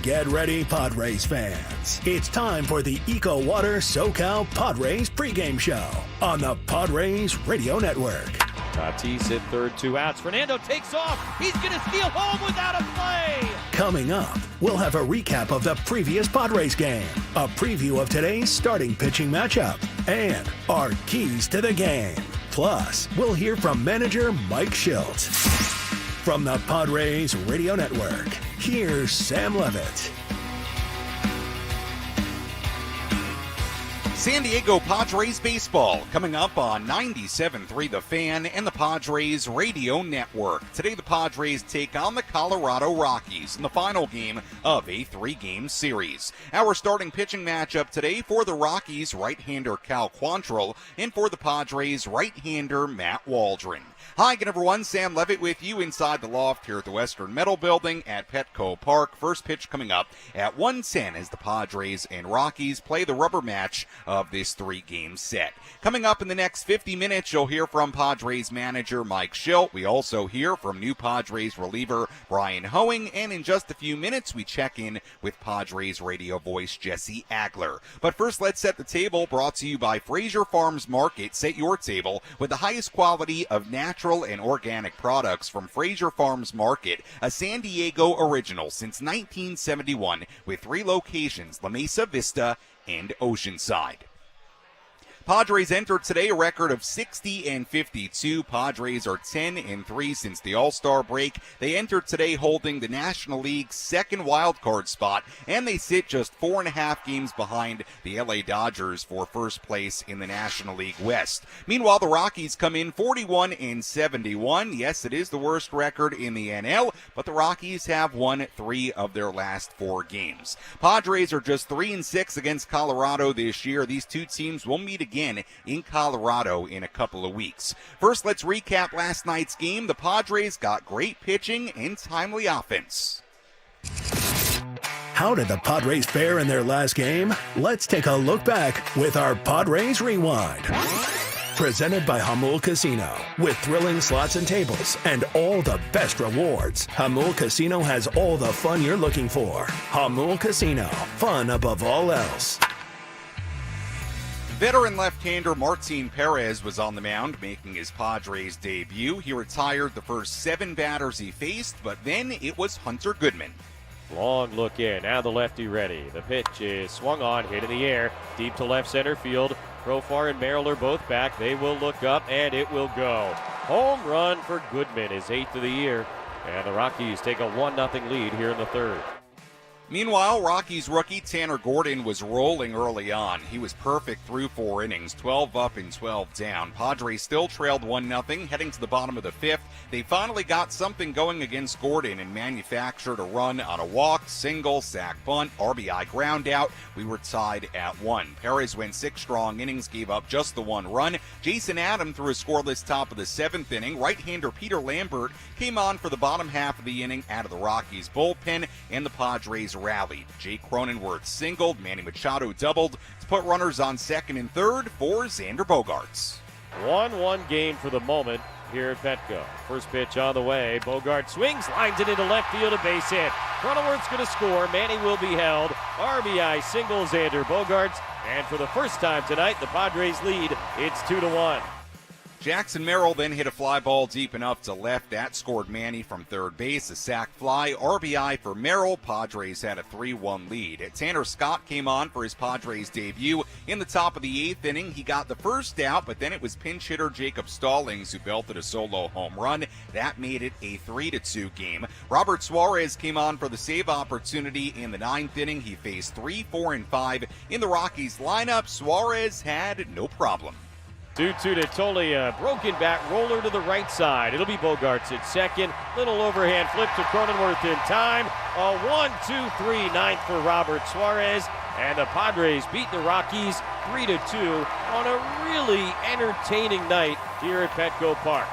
Get ready, Padres fans. It's time for the EcoWater SoCal Padres pregame show on the Padres Radio Network. Tatis hit third, 2 outs. Fernando takes off. He's going to steal home without a play. Coming up, we'll have a recap of the previous Padres game, a preview of today's starting pitching matchup, and our keys to the game. Plus, we'll hear from manager Mike Shildt. From the Padres Radio Network, here's Sam Levitt. San Diego Padres baseball coming up on 97.3 The Fan and the Padres Radio Network. Today the Padres take on the Colorado Rockies in the final game of a 3-game series. Our starting pitching matchup today for the Rockies, right-hander Cal Quantrill, and for the Padres, right-hander Matt Waldron. Hi again, everyone. Sam Levitt with you inside the loft here at the Western Metal Building at Petco Park. First pitch coming up at 1:10 as the Padres and Rockies play the rubber match of this 3-game set. Coming up in the next 50 minutes, you'll hear from Padres manager Mike Shildt. We also hear from new Padres reliever Bryan Hoeing, and in just a few minutes, we check in with Padres radio voice Jesse Agler. But first, let's set the table, brought to you by Fraser Farms Market. Set your table with the highest quality of natural and organic products from Fraser Farms Market, a San Diego original since 1971 with 3 locations, La Mesa Vista and Oceanside. Padres entered today a record of 60-52. Padres are 10-3 since the All-Star break. They entered today holding the National League's second wildcard spot, and they sit just 4.5 games behind the LA Dodgers for first place in the National League West. Meanwhile, the Rockies come in 41-71. Yes, it is the worst record in the NL, but the Rockies have won 3 of their last 4 games. Padres are just 3-6 against Colorado this year. These two teams will meet again in Colorado in a couple of weeks. First, let's recap last night's game. The Padres got great pitching and timely offense. How did the Padres fare in their last game? Let's take a look back with our Padres Rewind. Presented by Hamul Casino. With thrilling slots and tables and all the best rewards, Hamul Casino has all the fun you're looking for. Hamul Casino. Fun above all else. Veteran left-hander Martin Perez was on the mound making his Padres debut. He retired the first 7 batters he faced, but then it was Hunter Goodman. Long look in. Now the lefty ready. The pitch is swung on, hit in the air, deep to left center field. Profar and Merrill are both back. They will look up, and it will go. Home run for Goodman, his 8th of the year. And the Rockies take a 1-0 lead here in the 3rd. Meanwhile, Rockies rookie Tanner Gordon was rolling early on. He was perfect through 4 innings, 12 up and 12 down. Padres still trailed 1-0, heading to the bottom of the 5th. They finally got something going against Gordon and manufactured a run on a walk, single, sac bunt, RBI ground out. We were tied at 1. Perez went 6 strong innings, gave up just the 1 run. Jason Adam threw a scoreless top of the 7th inning. Right-hander Peter Lambert came on for the bottom half of the inning out of the Rockies bullpen, and the Padres rallied. Jake Cronenworth singled, Manny Machado doubled to put runners on 2nd and 3rd for Xander Bogaerts. 1-1 game for the moment here at Petco. First pitch on the way. Bogart swings, lines it into left field, a base hit. Cronenworth's going to score. Manny will be held. RBI single Xander Bogaerts. And for the first time tonight, the Padres lead. It's 2-1. Jackson Merrill then hit a fly ball deep enough to left. That scored Manny from third base. A sac fly, RBI for Merrill. Padres had a 3-1 lead. Tanner Scott came on for his Padres debut. In the top of the 8th inning, he got the first out, but then it was pinch hitter Jacob Stallings who belted a solo home run. That made it a 3-2 game. Robert Suarez came on for the save opportunity in the 9th inning. He faced 3, 4, and 5 in the Rockies lineup. Suarez had no problem. 2-2 to Tolia. Broken back roller to the right side. It'll be Bogaerts at second. Little overhand flip to Cronenworth in time. A 1-2-3 9th for Robert Suarez. And the Padres beat the Rockies 3-2 on a really entertaining night here at Petco Park.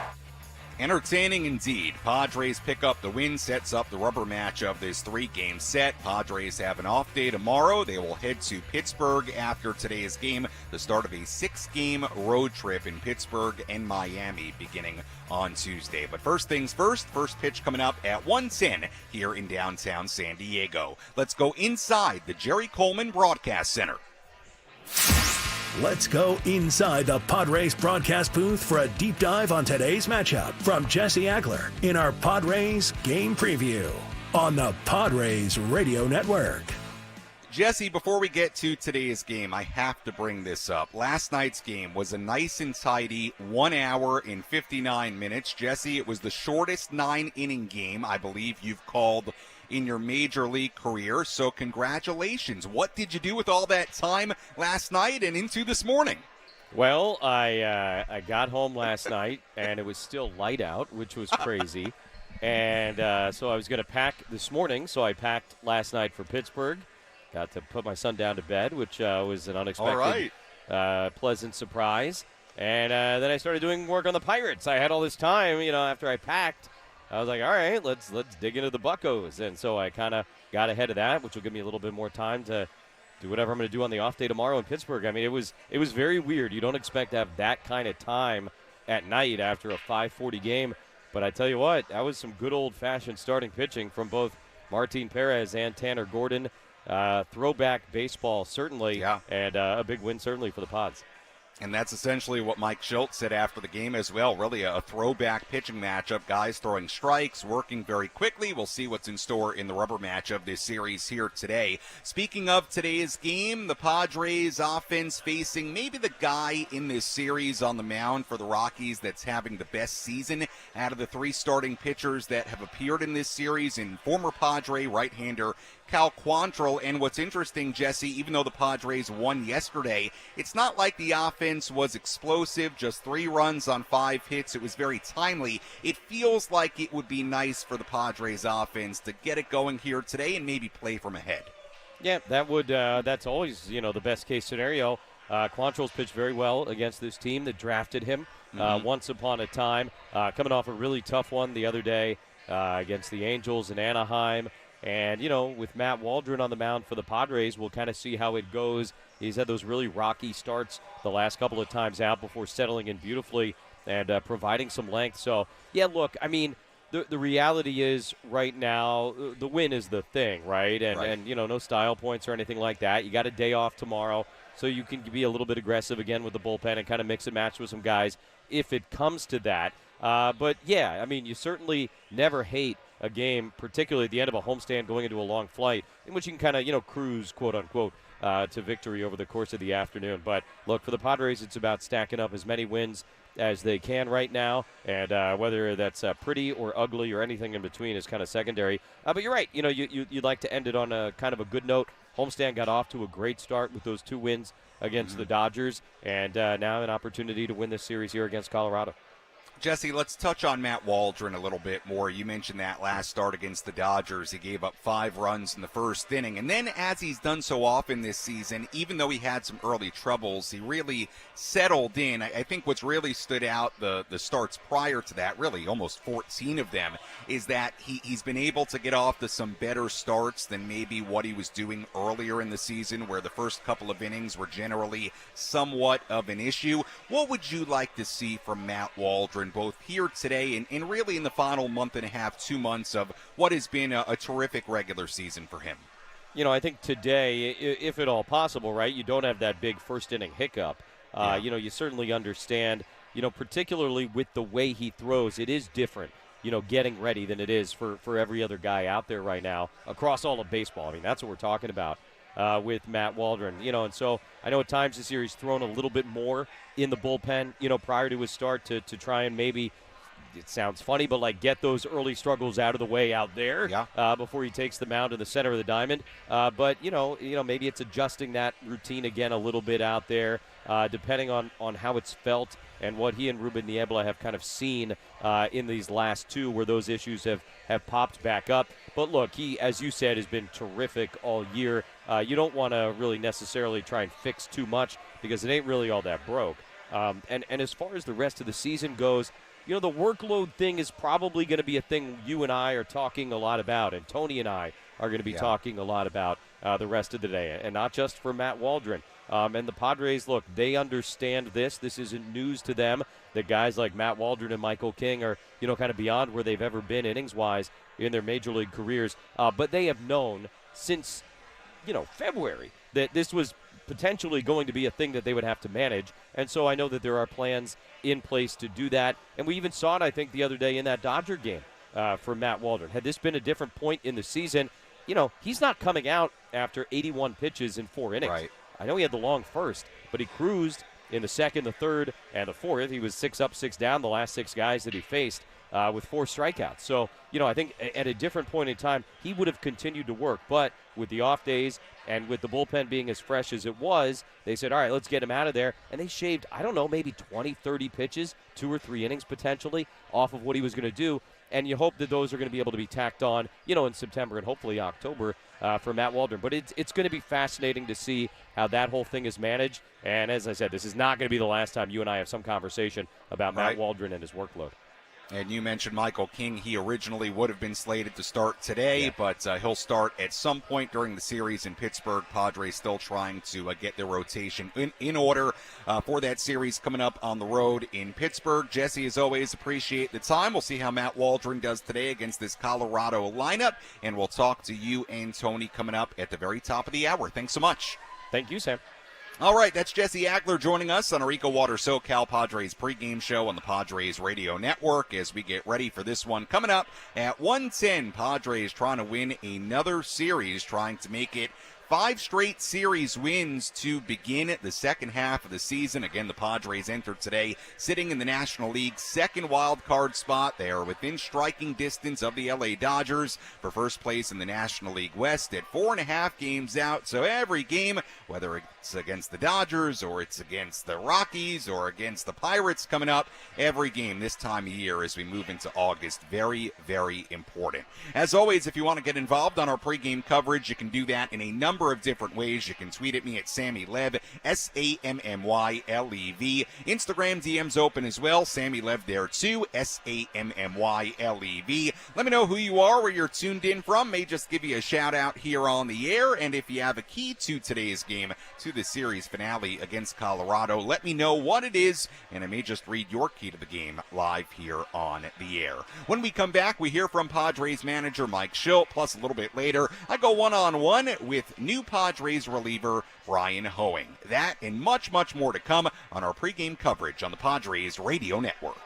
Entertaining indeed. Padres pick up the win, sets up the rubber match of this 3-game set. Padres have an off day tomorrow. They will head to Pittsburgh after today's game, the start of a 6-game road trip in Pittsburgh and Miami beginning on Tuesday. But first things first pitch coming up at 1:10 here in downtown San Diego. Let's go inside the Jerry Coleman Broadcast Center. Let's go inside the Padres broadcast booth for a deep dive on today's matchup from Jesse Agler in our Padres game preview on the Padres Radio Network. Jesse, before we get to today's game, I have to bring this up. Last night's game was a nice and tidy 1 hour and 59 minutes. Jesse, it was the shortest 9-inning game I believe you've called in your major league career, so congratulations. What did you do with all that time last night and into this morning? Well, I got home last night, and it was still light out, which was crazy. And so I was going to pack this morning, so I packed last night for Pittsburgh. Got to put my son down to bed, which was an unexpected, pleasant surprise. And then I started doing work on the Pirates. I had all this time, after I packed. I was like, all right, let's dig into the Buccos. And so I kind of got ahead of that, which will give me a little bit more time to do whatever I'm going to do on the off day tomorrow in Pittsburgh. I mean, it was very weird. You don't expect to have that kind of time at night after a 5:40 game. But I tell you what, that was some good old-fashioned starting pitching from both Martin Perez and Tanner Gordon. Throwback baseball, certainly, and a big win, certainly, for the Pods. And that's essentially what Mike Shildt said after the game as well. Really a throwback pitching matchup. Guys throwing strikes, working very quickly. We'll see what's in store in the rubber match of this series here today. Speaking of today's game, the Padres offense facing maybe the guy in this series on the mound for the Rockies that's having the best season out of the 3 starting pitchers that have appeared in this series, in former Padre right-hander Cal Quantrill. And what's interesting, Jesse, even though the Padres won yesterday, it's not like the offense was explosive, just 3 runs on 5 hits. It was very timely. It feels like it would be nice for the Padres offense to get it going here today and maybe play from ahead. Yeah, that's always, the best case scenario. Quantrill's pitched very well against this team that drafted him once upon a time, coming off a really tough one the other day against the Angels in Anaheim. And, with Matt Waldron on the mound for the Padres, we'll kind of see how it goes. He's had those really rocky starts the last couple of times out before settling in beautifully and providing some length. So, yeah, look, I mean, the reality is right now the win is the thing, right? And no style points or anything like that. You got a day off tomorrow, so you can be a little bit aggressive again with the bullpen and kind of mix and match with some guys if it comes to that. But, yeah, I mean, you certainly never hate a game, particularly at the end of a homestand going into a long flight, in which you can kind of, cruise, quote-unquote, to victory over the course of the afternoon. But, look, for the Padres, it's about stacking up as many wins as they can right now, and whether that's pretty or ugly or anything in between is kind of secondary. But you're right. You'd like to end it on a kind of a good note. Homestand got off to a great start with those 2 wins against the Dodgers, and now an opportunity to win this series here against Colorado. Jesse, let's touch on Matt Waldron a little bit more. You mentioned that last start against the Dodgers. He gave up 5 runs in the first inning. And then, as he's done so often this season, even though he had some early troubles, he really settled in. I think what's really stood out the starts prior to that, really almost 14 of them, is that he's been able to get off to some better starts than maybe what he was doing earlier in the season, where the first couple of innings were generally somewhat of an issue. What would you like to see from Matt Waldron, both here today and really in the final month and a half, 2 months of what has been a terrific regular season for him? I think today, if at all possible, right, you don't have that big first inning hiccup. You certainly understand, particularly with the way he throws, it is different, getting ready than it is for every other guy out there right now across all of baseball. I mean, that's what we're talking about with Matt Waldron, and so I know at times this year he's thrown a little bit more in the bullpen, prior to his start to try and maybe, it sounds funny, but like get those early struggles out of the way out there before he takes the mound in the center of the diamond. But maybe it's adjusting that routine again a little bit out there, depending on how it's felt and what he and Ruben Niebla have kind of seen in these last 2 where those issues have popped back up. But look, he, as you said, has been terrific all year. You don't want to really necessarily try and fix too much because it ain't really all that broke. And as far as the rest of the season goes, the workload thing is probably going to be a thing you and I are talking a lot about, and Tony and I are going to be talking a lot about the rest of the day, and not just for Matt Waldron. And the Padres, look, they understand this. This isn't news to them that guys like Matt Waldron and Michael King are, kind of beyond where they've ever been innings-wise in their major league careers. But they have known since, February that this was potentially going to be a thing that they would have to manage. And so I know that there are plans in place to do that. And we even saw it, I think, the other day in that Dodger game for Matt Waldron. Had this been a different point in the season, he's not coming out after 81 pitches in 4 innings. Right. I know he had the long first, but he cruised in the second, the third, and the fourth. He was 6 up, 6 down the last 6 guys that he faced with 4 strikeouts. So, I think at a different point in time, he would have continued to work. But with the off days and with the bullpen being as fresh as it was, they said, all right, let's get him out of there. And they shaved, I don't know, maybe 20, 30 pitches, 2 or 3 innings potentially off of what he was going to do. And you hope that those are going to be able to be tacked on, in September and hopefully October for Matt Waldron. But it's going to be fascinating to see how that whole thing is managed. And as I said, this is not going to be the last time you and I have some conversation about Matt Waldron and his workload. And you mentioned Michael King. He originally would have been slated to start today, but he'll start at some point during the series in Pittsburgh. Padres still trying to get their rotation in order for that series coming up on the road in Pittsburgh. Jesse, as always, appreciate the time. We'll see how Matt Waldron does today against this Colorado lineup, and we'll talk to you and Tony coming up at the very top of the hour. Thanks so much. Thank you, Sam. All right, that's Jesse Agler joining us on our EcoWater SoCal Padres pregame show on the Padres Radio Network as we get ready for this one coming up at 1:10. Padres trying to win another series, trying to make it 5 straight series wins to begin the second half of the season. Again, the Padres entered today sitting in the National League's second wild card spot. They are within striking distance of the LA Dodgers for first place in the National League West at 4.5 games out. So every game, whether it's against the Dodgers or it's against the Rockies or against the Pirates coming up, every game this time of year as we move into August, very, very important. As always, if you want to get involved on our pregame coverage, you can do that in a number of different ways. You can tweet at me at Sammy Lev, SAMMYLEV. Instagram DM's open as well. Sammy Lev there too, SAMMYLEV. Let me know who you are, where you're tuned in from. May just give you a shout out here on the air. And if you have a key to today's game, to the series finale against Colorado, let me know what it is, and I may just read your key to the game live here on the air. When we come back, we hear from Padres manager Mike Shildt, plus a little bit later, I go one-on-one with new Padres reliever Bryan Hoeing. That and much, much more to come on our pregame coverage on the Padres Radio Network.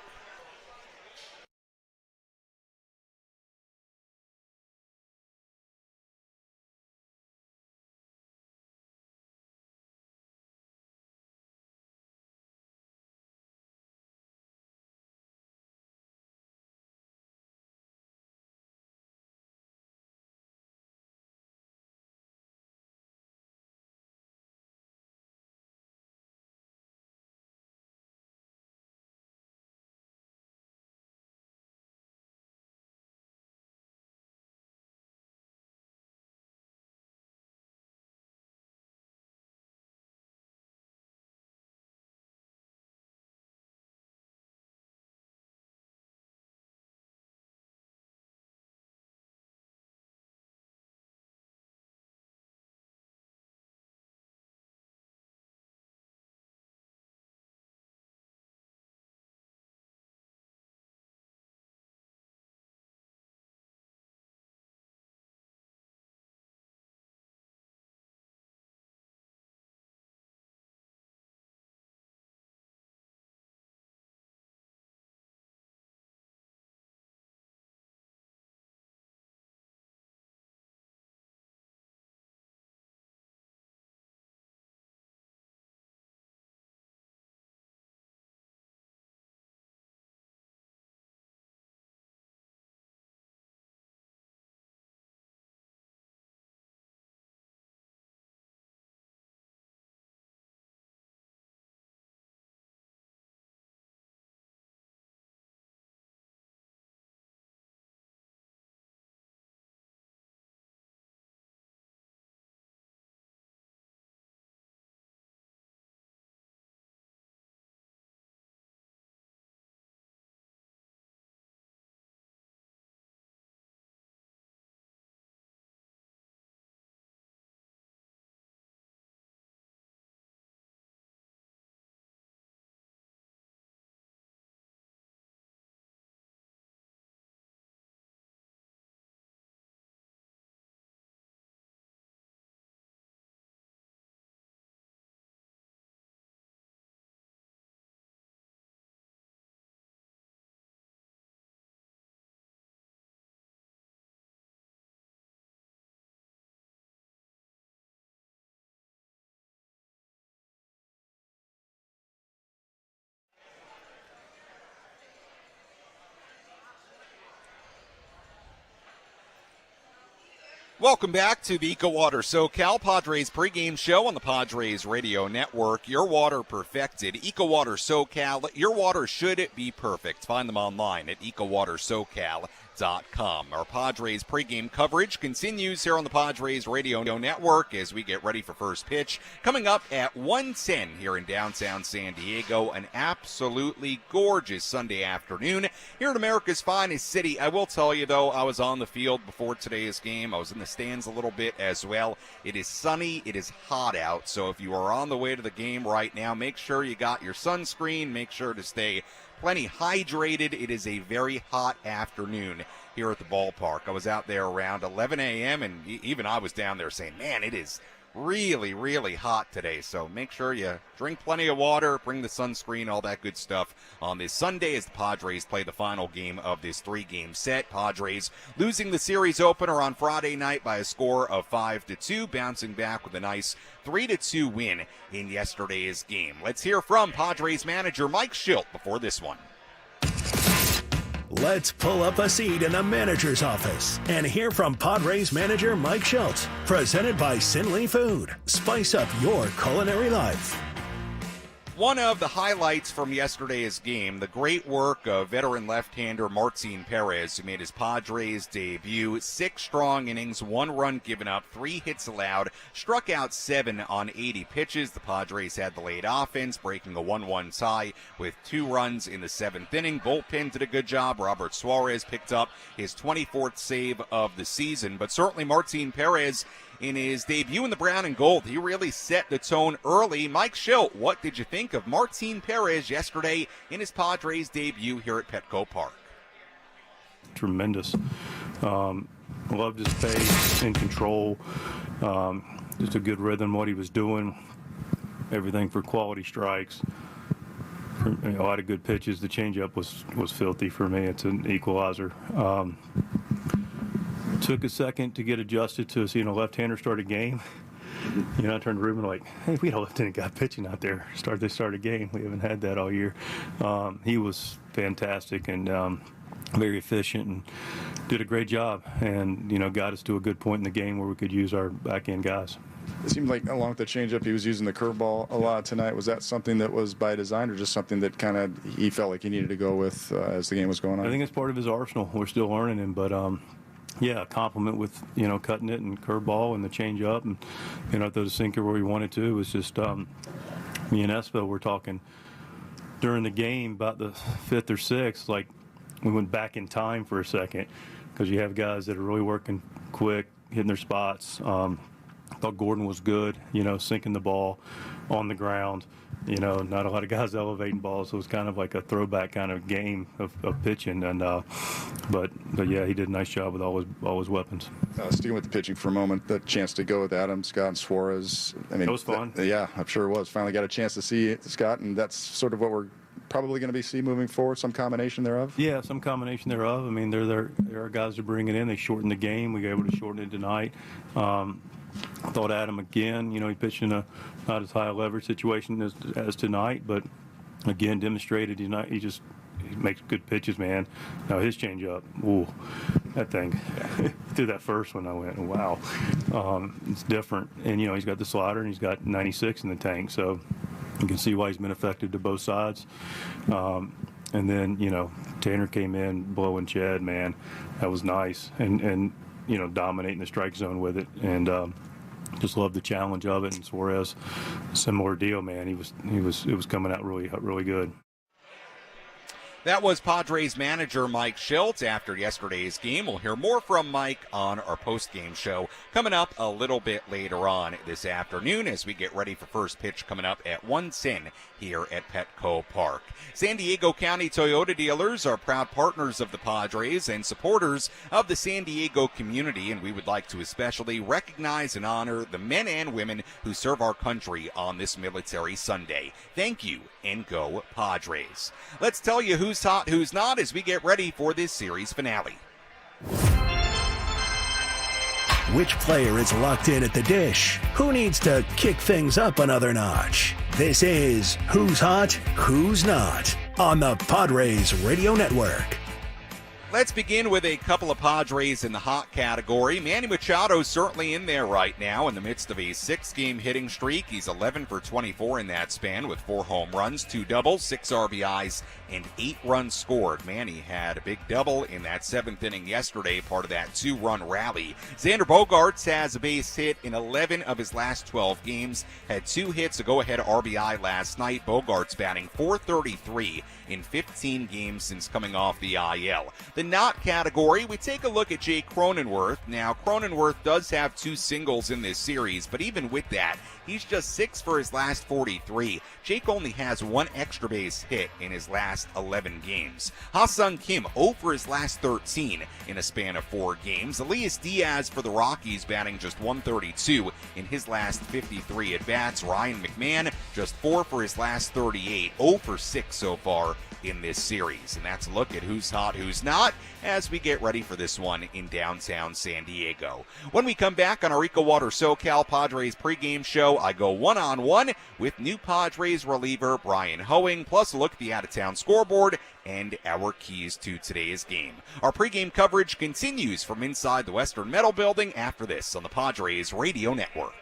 Welcome back to the EcoWater SoCal Padres pregame show on the Padres Radio Network. Your water perfected. EcoWater SoCal. Your water should be perfect. Find them online at EcoWaterSoCal.com. Our Padres pregame coverage continues here on the Padres Radio Network as we get ready for first pitch. Coming up at 1:10 here in downtown San Diego. An absolutely gorgeous Sunday afternoon here in America's finest city. I will tell you, though, I was on the field before today's game. I was in the stands a little bit as well. It is sunny. It is hot out. So if you are on the way to the game right now, make sure you got your sunscreen. Make sure to stay plenty hydrated. It is a very hot afternoon here at the ballpark. I was out there around 11 a.m. and even I was down there saying, man, it is really, really hot today. So make sure you drink plenty of water, bring the sunscreen, all that good stuff on this Sunday as the Padres play the final game of this three-game set. Padres losing the series opener on Friday night by a score of 5-2, bouncing back with a nice 3-2 win in yesterday's game. Let's hear from Padres manager Mike Shildt before this one. Let's pull up a seat in the manager's office and hear from Padres manager Mike Shildt. Presented by Sinley Food. Spice up your culinary life. One of the highlights from yesterday's game, the great work of veteran left-hander Martin Perez, who made his Padres debut. 6 strong innings, 1 run given up, 3 hits allowed, struck out 7 on 80 pitches. The Padres had the late offense, breaking a 1-1 tie with 2 runs in the 7th inning. Bullpen did a good job. Robert Suarez picked up his 24th save of the season. But certainly Martin Perez, in his debut in the brown and gold, he really set the tone early. Mike Shildt, what did you think of Martin Perez yesterday in his Padres debut here at Petco Park? Tremendous. Loved his pace, in control. Just a good rhythm, what he was doing. Everything for quality strikes. A lot of good pitches. The changeup was filthy for me. It's an equalizer. Took a second to get adjusted to seeing a left-hander start a game. You know, I turned to Ruben like, hey, we had a left-handed guy pitching out there. They start a game. We haven't had that all year. He was fantastic and very efficient and did a great job and, you know, got us to a good point in the game where we could use our back-end guys. It seemed like along with the changeup, he was using the curveball a lot tonight. Was that something that was by design or just something that kind of he felt like he needed to go with as the game was going on? I think it's part of his arsenal. We're still learning him, but yeah, a compliment with, you know, cutting it and curveball and the changeup and, you know, throw the sinker where we wanted to. It was just me and Espo were talking during the game about the 5th or 6th, like we went back in time for a second because you have guys that are really working quick, hitting their spots. I thought Gordon was good, you know, sinking the ball on the ground. You know, not a lot of guys elevating balls, so it was kind of like a throwback kind of game of pitching. And but yeah, he did a nice job with all his weapons. Sticking with the pitching for a moment, the chance to go with Adam, Scott, and Suarez. I mean, it was fun. Yeah, I'm sure it was. Finally got a chance to see Scott, and that's sort of what we're probably going to see moving forward. Some combination thereof. Yeah, some combination thereof. I mean, there are guys that bring it in. They shortened the game. We were able to shorten it tonight. I thought Adam again, you know, he pitched in a not as high a leverage situation as tonight, but again demonstrated he makes good pitches, man. Now his changeup, ooh, that thing. He threw that first one, I went, wow. It's different, and you know he's got the slider and he's got 96 in the tank, so you can see why he's been effective to both sides. And then you know Tanner came in blowing Chad, man, that was nice, and you know dominating the strike zone with it, and just loved the challenge of it. And Suarez, similar deal, man. It was coming out really, really good. That was Padres manager Mike Shildt after yesterday's game. We'll hear more from Mike on our post-game show coming up a little bit later on this afternoon as we get ready for first pitch coming up at 1:10 here at Petco Park. San Diego County Toyota dealers are proud partners of the Padres and supporters of the San Diego community, and we would like to especially recognize and honor the men and women who serve our country on this Military Sunday. Thank you, and go Padres. Let's tell you who's hot, who's not as we get ready for this series finale. Which player is locked in at the dish? Who needs to kick things up another notch? This is Who's Hot, Who's Not on the Padres Radio Network. Let's begin with a couple of Padres in the hot category. Manny Machado's certainly in there right now in the midst of a 6-game hitting streak. He's 11 for 24 in that span with 4 home runs, 2 doubles, 6 RBIs, and 8 runs scored. Manny had a big double in that 7th inning yesterday, part of that 2-run rally. Xander Bogaerts has a base hit in 11 of his last 12 games, had 2 hits, a go-ahead RBI last night. Bogaerts batting .433 in 15 games since coming off the IL. The not category, we take a look at Jake Cronenworth. Now, Cronenworth does have 2 singles in this series, but even with that, he's just 6 for his last 43. Jake only has 1 extra base hit in his last 11 games. Ha-Seong Kim 0 for his last 13 in a span of 4 games. Elias Diaz for the Rockies batting just .132 in his last 53 at-bats. Ryan McMahon just 4 for his last 38, 0 for 6 so far in this series. And that's a look at who's hot, who's not, as we get ready for this one in downtown San Diego. When we come back on our EcoWater SoCal Padres pregame show, I go one-on-one with new Padres reliever Bryan Hoeing, plus a look at the out-of-town scoreboard and our keys to today's game. Our pregame coverage continues from inside the Western Metal Building after this on the Padres Radio Network.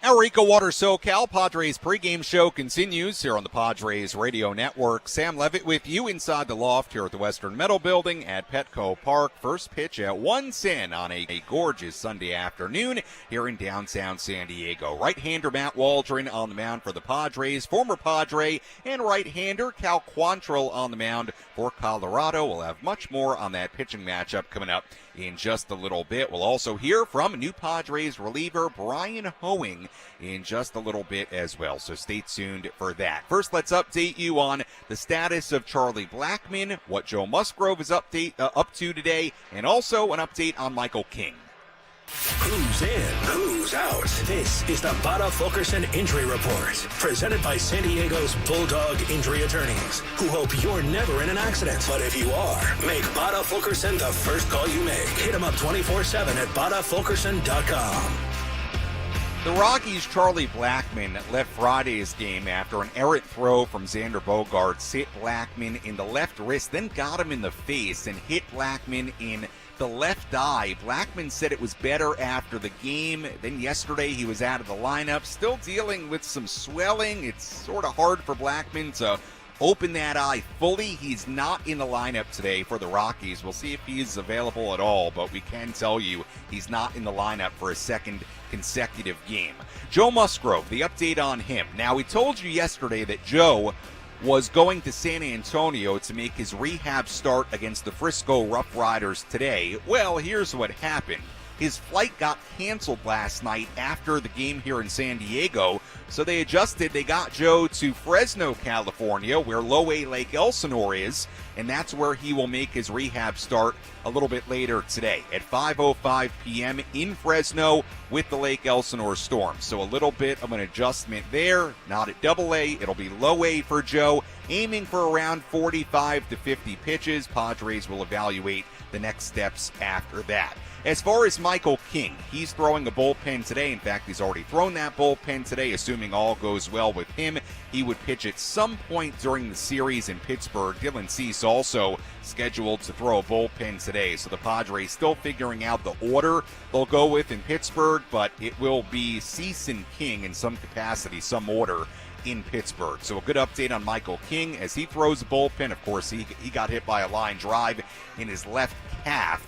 Our EcoWater SoCal Padres pregame show continues here on the Padres Radio Network. Sam Levitt with you inside the loft here at the Western Metal Building at Petco Park. First pitch at 1:10 on a gorgeous Sunday afternoon here in downtown San Diego. Right-hander Matt Waldron on the mound for the Padres, former Padre, and right-hander Cal Quantrill on the mound for Colorado. We'll have much more on that pitching matchup coming up in just a little bit. We'll also hear from new Padres reliever Bryan Hoeing in just a little bit as well, so stay tuned for that. First, let's update you on the status of Charlie Blackmon, what Joe Musgrove is up to today, and also an update on Michael King. Who's in? Who's out? This is the Bada Fulkerson Injury Report, presented by San Diego's Bulldog Injury Attorneys, who hope you're never in an accident. But if you are, make Bada Fulkerson the first call you make. Hit him up 24/7 at badafulkerson.com. The Rockies' Charlie Blackmon left Friday's game after an errant throw from Xander Bogaerts hit Blackmon in the left wrist, then got him in the face and hit Blackmon in the left eye. Blackmon said it was better after the game. Then yesterday he was out of the lineup, still dealing with some swelling. It's sort of hard for Blackmon to open that eye fully. He's not in the lineup today for the Rockies. We'll see if he's available at all, but we can tell you he's not in the lineup for a second consecutive game. Joe Musgrove, the update on him. Now, we told you yesterday that Joe was going to San Antonio to make his rehab start against the Frisco Rough Riders today. Well, here's what happened. His flight got canceled last night after the game here in San Diego, so they adjusted. They got Joe to Fresno, California, where Low A Lake Elsinore is, and that's where he will make his rehab start a little bit later today at 5:05 p.m. in Fresno with the Lake Elsinore Storm. So a little bit of an adjustment there. Not at Double A. It'll be Low A for Joe, aiming for around 45 to 50 pitches. Padres will evaluate the next steps after that. As far as Michael King, he's throwing a bullpen today. In fact, he's already thrown that bullpen today. Assuming all goes well with him, he would pitch at some point during the series in Pittsburgh. Dylan Cease also scheduled to throw a bullpen today. So the Padres still figuring out the order they'll go with in Pittsburgh, but it will be Cease and King in some capacity, some order in Pittsburgh. So a good update on Michael King as he throws a bullpen. Of course, he got hit by a line drive in his left calf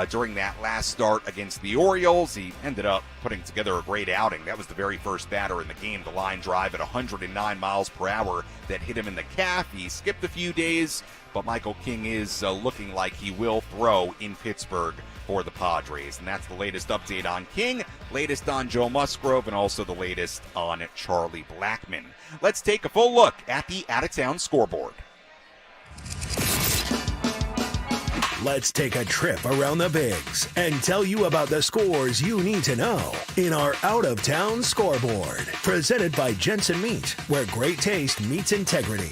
during that last start against the Orioles. He ended up putting together a great outing. That was the very first batter in the game, the line drive at 109 miles per hour that hit him in the calf. He skipped a few days, but Michael King is looking like he will throw in Pittsburgh for the Padres. And that's the latest update on King, latest on Joe Musgrove, and also the latest on Charlie Blackmon. Let's take a full look at the out-of-town scoreboard. Let's take a trip around the Bigs and tell you about the scores you need to know in our out-of-town scoreboard. Presented by Jensen Meat, where great taste meets integrity.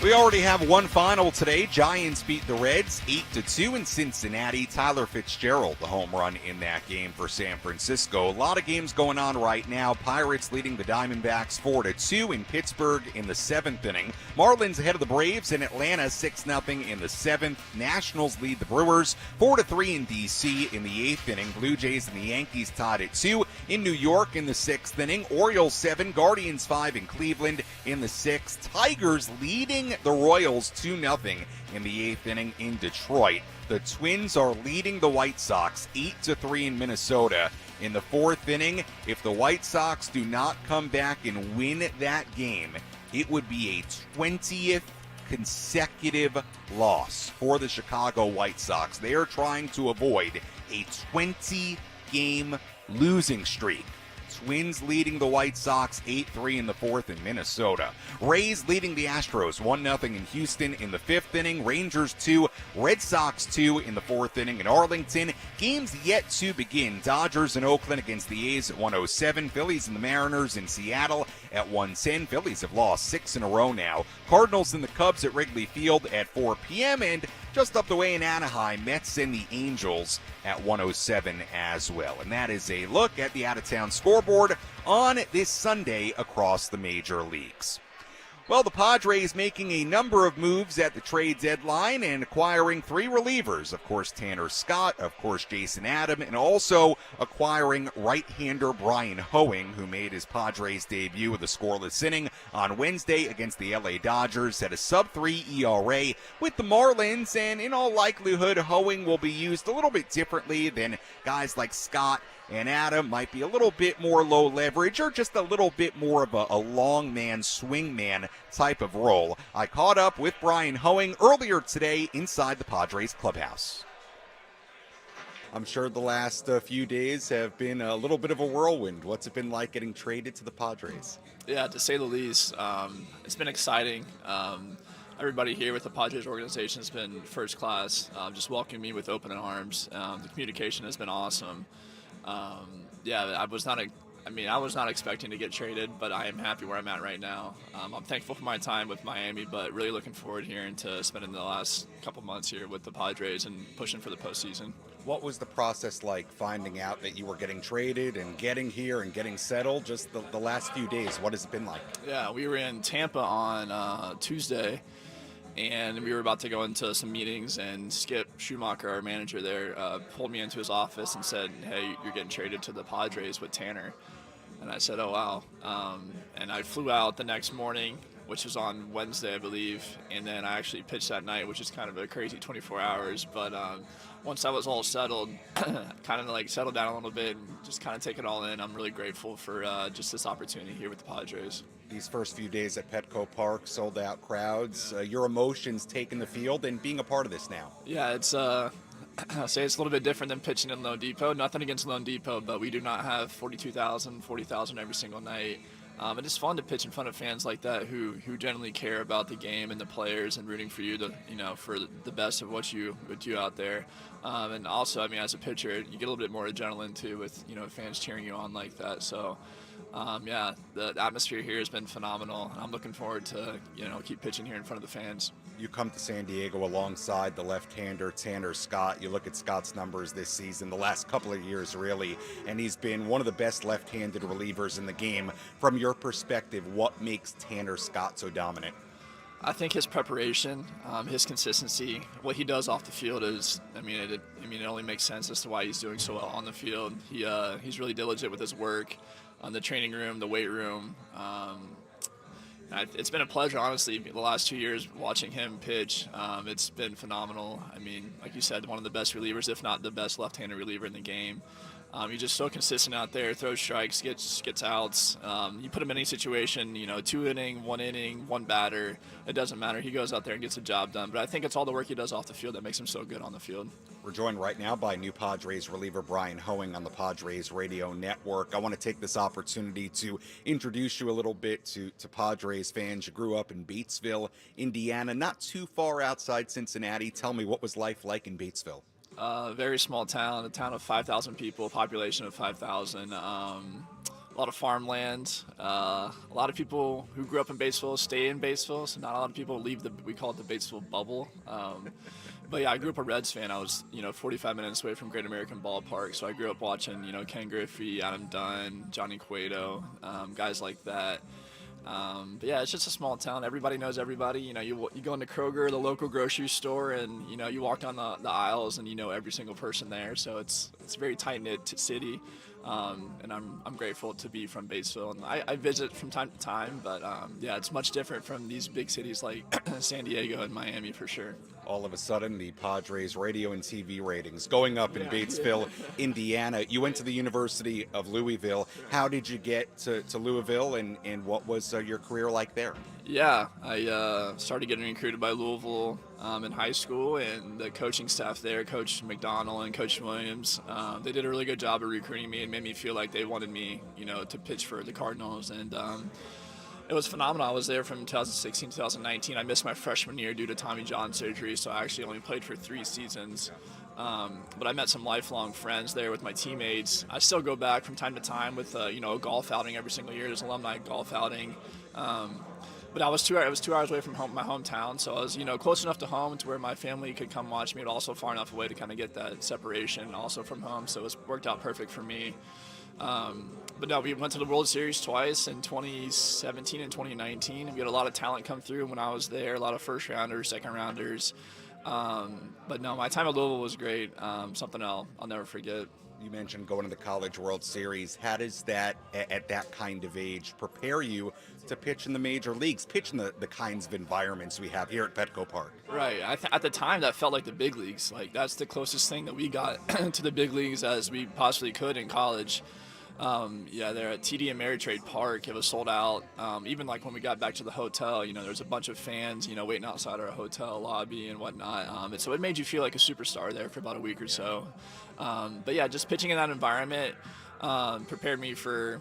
We already have one final today. Giants beat the Reds 8-2 in Cincinnati. Tyler Fitzgerald, the home run in that game for San Francisco. A lot of games going on right now. Pirates leading the Diamondbacks 4-2 in Pittsburgh in the 7th inning. Marlins ahead of the Braves in Atlanta 6-0 in the 7th. Nationals lead the Brewers 4-3 in D.C. in the 8th inning. Blue Jays and the Yankees tied at 2 in New York in the 6th inning. Orioles 7, Guardians 5 in Cleveland in the 6th. Tigers leading the Royals 2-0 in the 8th inning in Detroit. The Twins are leading the White Sox 8-3 in Minnesota in the 4th inning. If the White Sox do not come back and win that game, it would be a 20th consecutive loss for the Chicago White Sox. They are trying to avoid a 20-game losing streak. Twins leading the White Sox 8-3 in the 4th in Minnesota. Rays leading the Astros 1-0 in Houston in the 5th inning. Rangers 2, Red Sox 2 in the 4th inning in Arlington. Games yet to begin. Dodgers in Oakland against the A's at 1:07. Phillies and the Mariners in Seattle at 1:10. Phillies have lost 6 in a row now. Cardinals and the Cubs at Wrigley Field at 4 p.m. And just up the way in Anaheim, Mets and the Angels at 1:07 as well. And that is a look at the out-of-town scoreboard on this Sunday across the major leagues. Well, the Padres making a number of moves at the trade deadline and acquiring 3 relievers. Of course, Tanner Scott, of course, Jason Adam, and also acquiring right-hander Bryan Hoeing, who made his Padres debut with a scoreless inning on Wednesday against the LA Dodgers at a sub-3 ERA with the Marlins. And in all likelihood, Hoeing will be used a little bit differently than guys like Scott and Adam. Might be a little bit more low leverage or just a little bit more of a long man, swing man type of role. I caught up with Bryan Hoeing earlier today inside the Padres clubhouse. I'm sure the last few days have been a little bit of a whirlwind. What's it been like getting traded to the Padres? Yeah, to say the least. It's been exciting. everybody here with the Padres organization has been first class. Just welcoming me with open arms. The communication has been awesome. I was not expecting to get traded, but I am happy where I'm at right now. I'm thankful for my time with Miami, but really looking forward here into spending the last couple months here with the Padres and pushing for the postseason. What was the process like finding out that you were getting traded and getting here and getting settled? Just the last few days, what has it been like? Yeah, we were in Tampa on Tuesday, and we were about to go into some meetings, and Skip Schumacher, our manager there, pulled me into his office and said, "Hey, you're getting traded to the Padres with Tanner." And I said, "Oh, wow." And I flew out the next morning, which was on Wednesday, I believe, and then I actually pitched that night, which is kind of a crazy 24 hours. But once I was all settled, kind of like settled down a little bit and just kind of take it all in, I'm really grateful for just this opportunity here with the Padres. These first few days at Petco Park, sold out crowds, your emotions taking the field and being a part of this now. Yeah, it's I'll say it's a little bit different than pitching in Lone Depot. Nothing against Lone Depot, but we do not have 42,000, 40,000 every single night. And it's fun to pitch in front of fans like that who generally care about the game and the players and rooting for you to, for the best of what you do out there. And also, I mean, as a pitcher, you get a little bit more adrenaline too with, fans cheering you on like that. So, the atmosphere here has been phenomenal. I'm looking forward to, keep pitching here in front of the fans. You come to San Diego alongside the left-hander Tanner Scott. You look at Scott's numbers this season, the last couple of years really, and he's been one of the best left-handed relievers in the game. From your perspective, what makes Tanner Scott so dominant? I think his preparation, his consistency, what he does off the field is, it only makes sense as to why he's doing so well on the field. He's really diligent with his work, the training room, the weight room. It's been a pleasure, honestly, the last 2 years watching him pitch. It's been phenomenal. I mean, like you said, one of the best relievers, if not the best left-handed reliever in the game. He's just so consistent out there, throws strikes, gets outs. You put him in any situation, 2 inning, 1 inning, 1 batter. It doesn't matter. He goes out there and gets the job done. But I think it's all the work he does off the field that makes him so good on the field. We're joined right now by new Padres reliever Bryan Hoeing on the Padres Radio Network. I want to take this opportunity to introduce you a little bit to Padres fans. You grew up in Batesville, Indiana, not too far outside Cincinnati. Tell me, what was life like in Batesville? Very small town, a town of 5,000 people, population of 5,000. A lot of farmland. A lot of people who grew up in Batesville stay in Batesville, so not a lot of people leave we call it the Batesville bubble. But yeah, I grew up a Reds fan. I was, 45 minutes away from Great American Ballpark, so I grew up watching, Ken Griffey, Adam Dunn, Johnny Cueto, guys like that. But yeah, it's just a small town. Everybody knows everybody. You go into Kroger, the local grocery store, and you walk down the aisles and you know every single person there. So it's a very tight-knit city, and I'm grateful to be from Batesville. And I visit from time to time, but yeah, it's much different from these big cities like San Diego and Miami for sure. All of a sudden, the Padres radio and TV ratings going up in Batesville, Indiana. You went to the University of Louisville. How did you get to Louisville, and what was your career like there? Yeah, I started getting recruited by Louisville in high school, and the coaching staff there, Coach McDonald and Coach Williams, they did a really good job of recruiting me and made me feel like they wanted me, to pitch for the Cardinals. And it was phenomenal. I was there from 2016 to 2019. I missed my freshman year due to Tommy John surgery, so I actually only played for 3 seasons. But I met some lifelong friends there with my teammates. I still go back from time to time with a golf outing every single year. There's an alumni golf outing. But I was 2 hours away from my hometown, so I was close enough to home to where my family could come watch me, but also far enough away to kind of get that separation also from home. So it worked out perfect for me. But no, we went to the World Series twice in 2017 and 2019. And we had a lot of talent come through when I was there, a lot of first-rounders, second-rounders. But no, my time at Louisville was great, something I'll never forget. You mentioned going to the College World Series. How does that, at that kind of age, prepare you to pitch in the major leagues, pitch in the kinds of environments we have here at Petco Park? Right. At the time, that felt like the big leagues. Like, that's the closest thing that we got to the big leagues as we possibly could in college. There at TD Ameritrade Park, it was sold out. Even like when we got back to the hotel, there was a bunch of fans, waiting outside our hotel lobby and whatnot. And so it made you feel like a superstar there for about a week or so. But yeah, just pitching in that environment prepared me for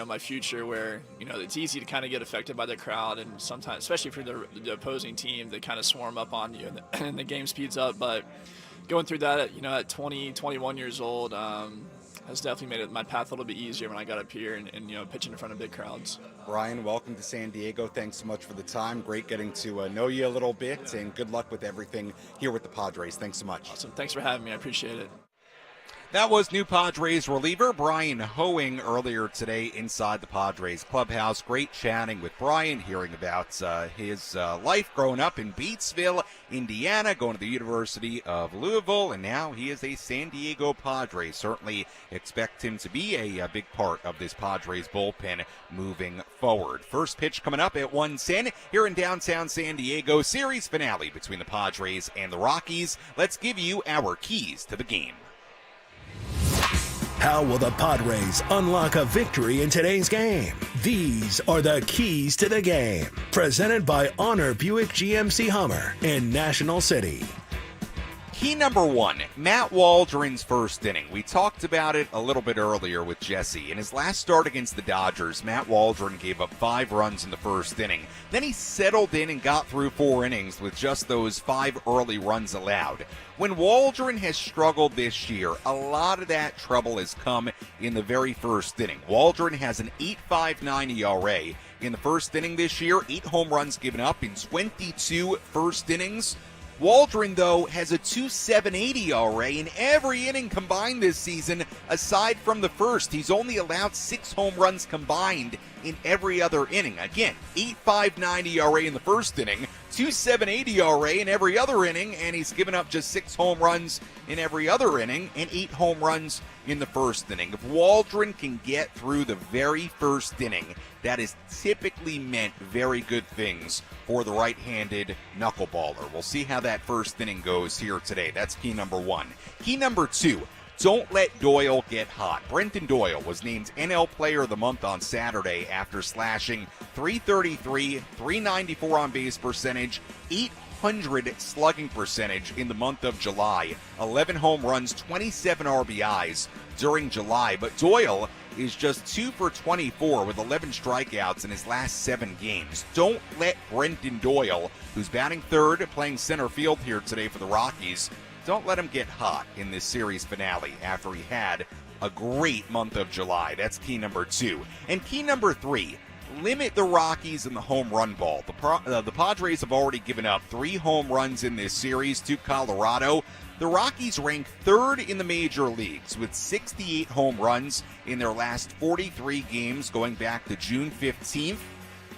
my future, where it's easy to kind of get affected by the crowd, and sometimes, especially for the opposing team, they kind of swarm up on you, and the game speeds up. But going through that, at 20, 21 years old, has definitely made my path a little bit easier when I got up here and pitching in front of big crowds. Bryan, welcome to San Diego. Thanks so much for the time. Great getting to know you a little bit, and good luck with everything here with the Padres. Thanks so much. Awesome. Thanks for having me. I appreciate it. That was new Padres reliever Bryan Hoeing earlier today inside the Padres clubhouse. Great chatting with Bryan, hearing about his life growing up in Batesville, Indiana, going to the University of Louisville, and now he is a San Diego Padre. Certainly expect him to be a big part of this Padres bullpen moving forward. First pitch coming up at 1:10 here in downtown San Diego. Series finale between the Padres and the Rockies. Let's give you our keys to the game. How will the Padres unlock a victory in today's game? These are the keys to the game. Presented by Honor Buick GMC Hummer in National City. Key number 1, Matt Waldron's first inning. We talked about it a little bit earlier with Jesse. In his last start against the Dodgers, Matt Waldron gave up 5 runs in the first inning. Then he settled in and got through 4 innings with just those 5 early runs allowed. When Waldron has struggled this year, a lot of that trouble has come in the very first inning. Waldron has an 8.59 ERA in the first inning this year, 8 home runs given up in 22 first innings. Waldron, though, has a 2.78 ERA in every inning combined this season, aside from the first. He's only allowed 6 home runs combined in every other inning. Again, 8.59 ERA in the first inning, 2.78 ERA in every other inning, and he's given up just 6 home runs in every other inning and 8 home runs in the first inning. If Waldron can get through the very first inning, that is typically meant very good things for the right-handed knuckleballer. We'll see how that first inning goes here today. That's key number 1. Key number 2, don't let Doyle get hot. Brenton Doyle was named NL Player of the Month on Saturday after slashing .333, .394 on base percentage, .800 slugging percentage in the month of July. 11 home runs, 27 RBIs during July. But Doyle is just 2 for 24 with 11 strikeouts in his last 7 games. Don't let Brenton Doyle, who's batting third, playing center field here today for the Rockies, don't let him get hot in this series finale after he had a great month of July. That's key number 2. And key number 3, limit the Rockies in the home run ball. The Padres have already given up 3 home runs in this series to Colorado. The Rockies rank 3rd in the major leagues with 68 home runs in their last 43 games going back to June 15th.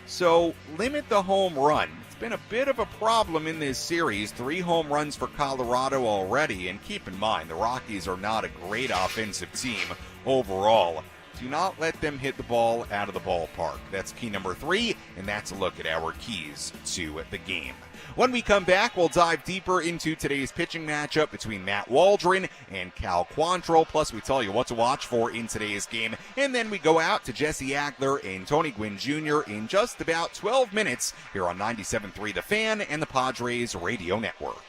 So limit the home run. It's been a bit of a problem in this series. 3 home runs for Colorado already. And keep in mind, the Rockies are not a great offensive team overall. Do not let them hit the ball out of the ballpark. That's key number 3, and that's a look at our keys to the game. When we come back, we'll dive deeper into today's pitching matchup between Matt Waldron and Cal Quantrill. Plus, we tell you what to watch for in today's game. And then we go out to Jesse Agler and Tony Gwynn Jr. in just about 12 minutes here on 97.3 The Fan and the Padres Radio Network.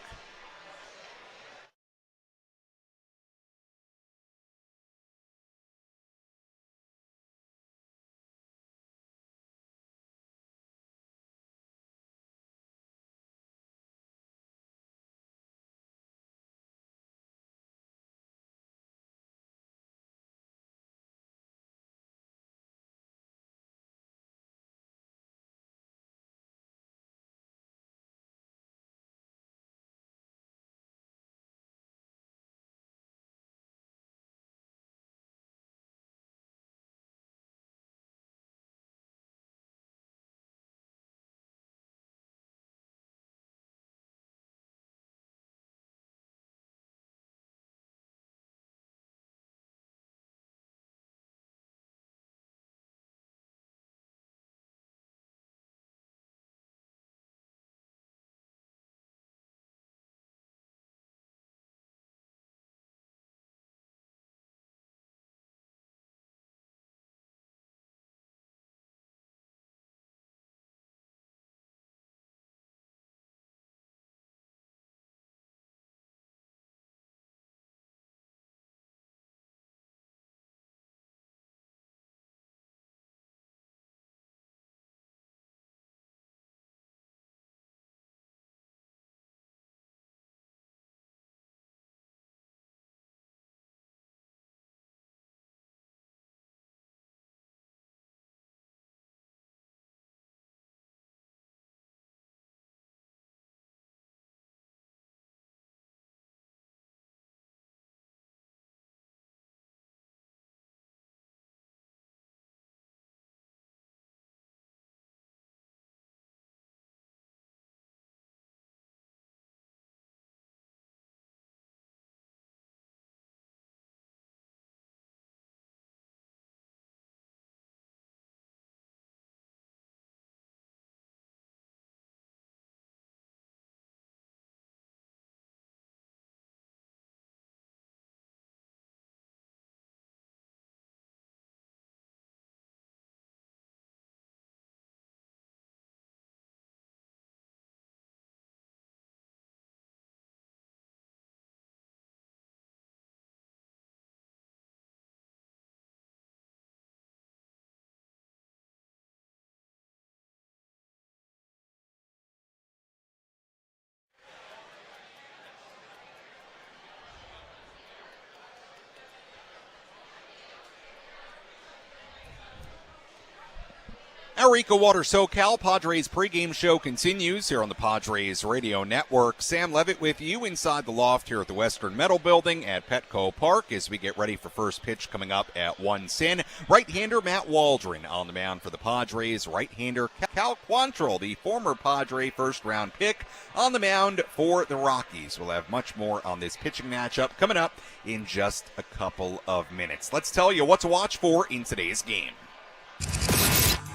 Our EcoWater SoCal Padres pregame show continues here on the Padres Radio Network. Sam Levitt with you inside the loft here at the Western Metal Building at Petco Park as we get ready for first pitch coming up at 1:10. Right-hander Matt Waldron on the mound for the Padres. Right-hander Cal Quantrill, the former Padre first-round pick, on the mound for the Rockies. We'll have much more on this pitching matchup coming up in just a couple of minutes. Let's tell you what to watch for in today's game.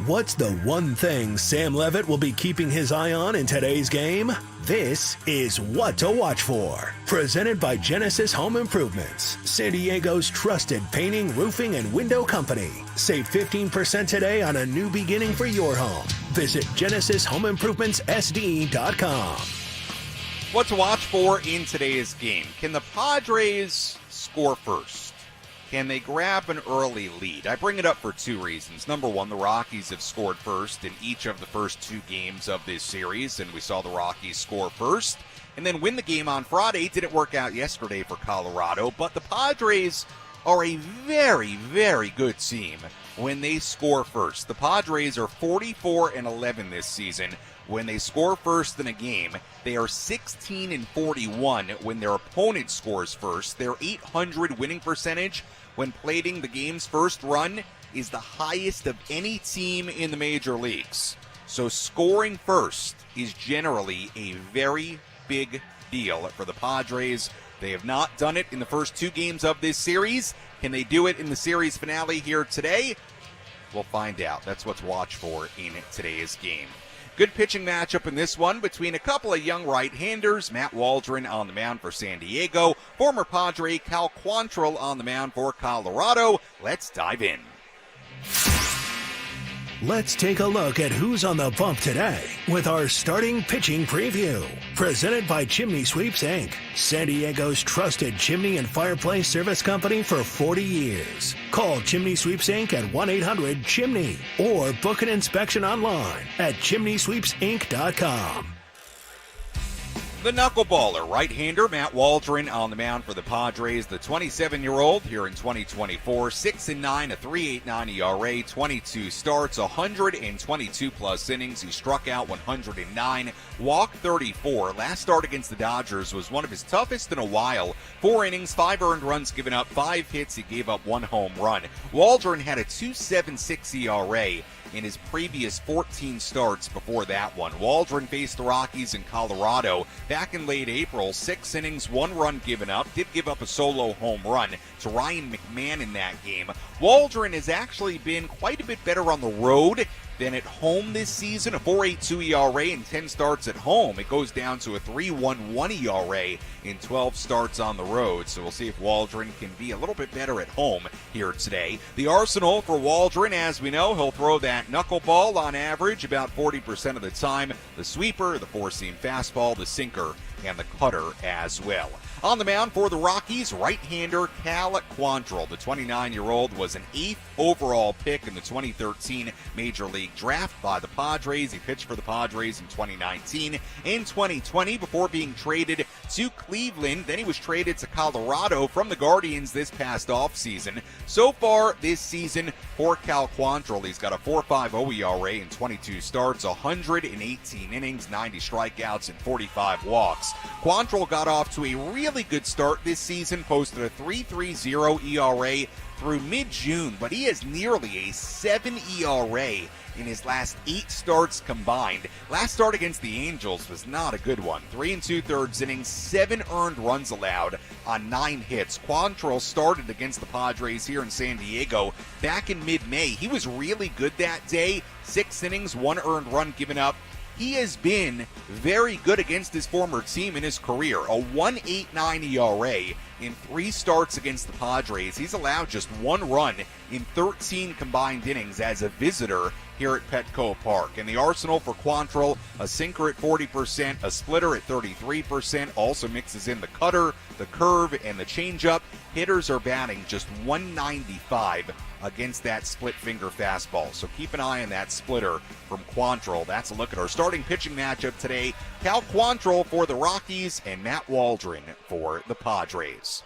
What's the one thing Sam Levitt will be keeping his eye on in today's game? This is What to Watch For. Presented by Genesis Home Improvements, San Diego's trusted painting, roofing, and window company. Save 15% today on a new beginning for your home. Visit GenesisHomeImprovementsSD.com. What to watch for in today's game. Can the Padres score first? Can they grab an early lead? I bring it up for two reasons. Number one, the Rockies have scored first in each of the first two games of this series, and we saw the Rockies score first and then win the game on Friday. Didn't work out yesterday for Colorado, but the Padres are a very, very good team when they score first. The Padres are 44-11 this season. When they score first in a game, they are 16-41 when their opponent scores first. Their .800 winning percentage when plating the game's first run is the highest of any team in the major leagues. So scoring first is generally a very big deal for the Padres. They have not done it in the first two games of this series. Can they do it in the series finale here today? We'll find out. That's what to watch for in today's game. Good pitching matchup in this one between a couple of young right-handers. Matt Waldron on the mound for San Diego. Former Padre Cal Quantrill on the mound for Colorado. Let's dive in. Let's take a look at who's on the bump today with our starting pitching preview. Presented by Chimney Sweeps, Inc., San Diego's trusted chimney and fireplace service company for 40 years. Call Chimney Sweeps, Inc. at 1-800-CHIMNEY or book an inspection online at chimneysweepsinc.com. The knuckleballer, right-hander Matt Waldron on the mound for the Padres. The 27-year-old here in 2024, 6-9, a 3.89 ERA, 22 starts, 122-plus innings. He struck out 109, walked 34. Last start against the Dodgers was one of his toughest in a while. 4 innings, 5 earned runs given up, 5 hits. He gave up 1 home run. Waldron had a 2.76 ERA in his previous 14 starts before that one. Waldron faced the Rockies in Colorado back in late April. 6 innings, 1 run given up. Did give up a solo home run to Ryan McMahon in that game. Waldron has actually been quite a bit better on the road than at home this season. A 4.82 ERA in 10 starts at home. It goes down to a 3.11 ERA in 12 starts on the road. So we'll see if Waldron can be a little bit better at home here today. The arsenal for Waldron, as we know, he'll throw that knuckleball on average about 40% of the time. The sweeper, the 4-seam fastball, the sinker, and the cutter as well. On the mound for the Rockies, right-hander Cal Quantrill. The 29-year-old was an 8th overall pick in the 2013 Major League Draft by the Padres. He pitched for the Padres in 2019 and 2020 before being traded to Cleveland. Then he was traded to Colorado from the Guardians this past offseason. So far this season for Cal Quantrill, he's got a 4.50 ERA in 22 starts, 118 innings, 90 strikeouts, and 45 walks. Quantrill got off to a really good start this season, posted a 3.30 ERA through mid-June, but he has nearly a 7 ERA in his last 8 starts combined. Last start against the Angels was not a good one. 3 2/3 innings, 7 earned runs allowed on 9 hits. Quantrill started against the Padres here in San Diego back in mid-May. He was really good that day. 6 innings, 1 earned run given up. He has been very good against his former team in his career. A 1.89 ERA in 3 starts against the Padres. He's allowed just 1 run in 13 combined innings as a visitor here at Petco Park. And the arsenal for Quantrill, a sinker at 40%, a splitter at 33%, also mixes in the cutter, the curve, and the changeup. Hitters are batting just 195 against that split finger fastball. So keep an eye on that splitter from Quantrill. That's a look at our starting pitching matchup today. Cal Quantrill for the Rockies and Matt Waldron for the Padres.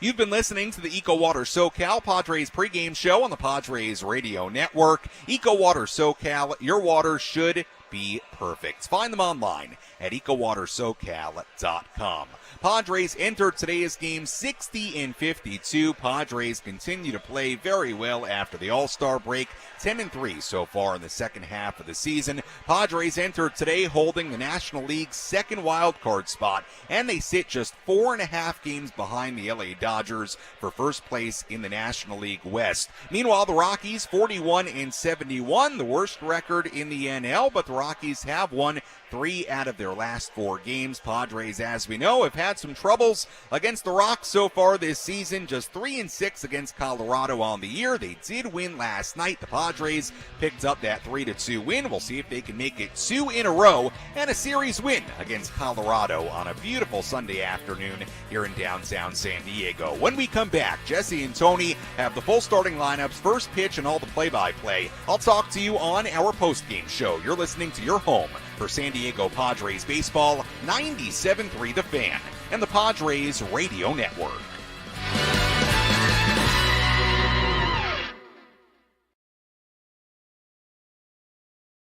You've been listening to the EcoWater SoCal Padres pregame show on the Padres Radio Network. EcoWater SoCal, your water should be perfect. Find them online at EcoWaterSoCal.com. Padres entered today's game 60-52. Padres continue to play very well after the All-Star break. 10-3 so far in the second half of the season. Padres entered today holding the National League's second wild card spot, and they sit just 4.5 games behind the LA Dodgers for first place in the National League West. Meanwhile, the Rockies 41-71, the worst record in the NL, but the Rockies have won 3 out of their last 4 games. Padres, as we know, have had some troubles against the Rocks so far this season. Just 3-6 against Colorado on the year. They did win last night. The Padres picked up that 3-2 win. We'll see if they can make it 2 in a row and a series win against Colorado on a beautiful Sunday afternoon here in downtown San Diego. When we come back, Jesse and Tony have the full starting lineups, first pitch, and all the play-by-play. I'll talk to you on our postgame show. You're listening to your home for San Diego Padres baseball, 97.3 The Fan and the Padres Radio Network.